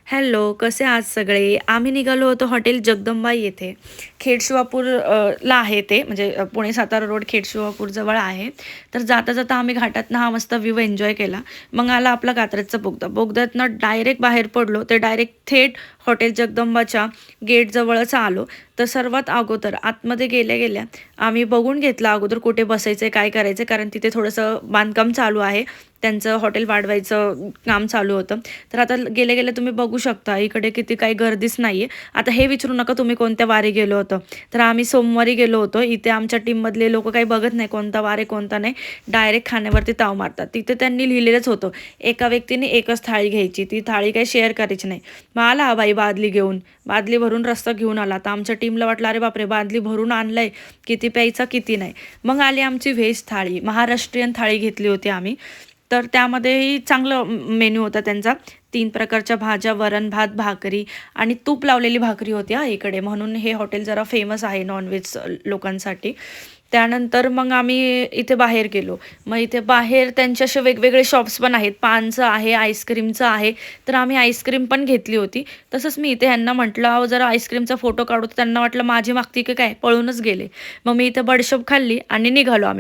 Hello, कसे आहात सगळे? आम्ही निघालो होतो हॉटेल जगदंबा येथे. खेडशिवापूर ला आहे ते म्हणजे पुणे-सातारा रोड खेडशिवापूर जवळ आहे. तर जाता-जाता आम्ही घाटातनं हा मस्त व्ह्यू एन्जॉय केला. मग आला आपला कात्रजचा बोगदा. बोगद्यातनं डायरेक्ट बाहेर पडलो, ते डायरेक्ट थेट हॉटेल जगदंबाच्या गेटजवळच आलो. तर सर्वात अगोदर आतमध्ये गेल्या-गेल्या आम्ही बघून घेतलं अगोदर कुठे बसायचंय, काय करायचंय कारण तिथे थोडंसं बांधकाम चालू आहे. त्यांचं हॉटेल वाढवायचं काम चालू होतं. तर आता गेल्या-गेल्या तुम्ही बघू शकता इकडे किती काही गर्दीच नाहीये. आता हे विचारू नका तुम्ही कोणत्या वारी गेलो होतो. तर आम्ही सोमवारी गेलो होतो. इथे आमच्या टीममधले लोकं काही बघत नाही कोणता वार आहे, कोणता नाही. डायरेक्ट खाण्यावरती ताव मारतात. तिथे त्यांनी लिहिलेलंच होतं, एका व्यक्तीने एकच थाळी घ्यायची. ती थाळी काही शेअर करायची नाही. मग आला हा बाई बादली घेऊन. बादली भरून रस्सा घेऊन आला. तर आमच्या टीमला वाटलं, "अरे बापरे! बादली भरून आणलंय, किती प्यायचा, किती नाही." मग आली आमची व्हेज थाळी. महाराष्ट्रीयन थाळी घेतली होती आम्ही. तर त्यामध्येही चांगलं मेनू होता त्यांचा. 3 प्रकारच्या भाज्या, वरण-भात, भाकरी आणि तूप लावलेली भाकरी होती हां इकडे. म्हणून हे हॉटेल जरा फेमस आहे नॉन-व्हेज लोकांसाठी. त्यानंतर मग आम्ही इथे बाहेर गेलो. मग इथे बाहेर त्यांचे असे वेगवेगळे शॉप्स पण आहेत. पानचं आहे, आईस्क्रीमचं आहे. तर आम्ही आईस्क्रीम पण घेतली होती. तसंच मी इथे ह्यांना म्हटलं, "अहो जरा आईस्क्रीमचा फोटो काढू." तर त्यांना वाटलं माझी मागती की काय, पळूनच गेले. मग मी इथे बडीशोप खाल्ली आणि निघालो आम्ही.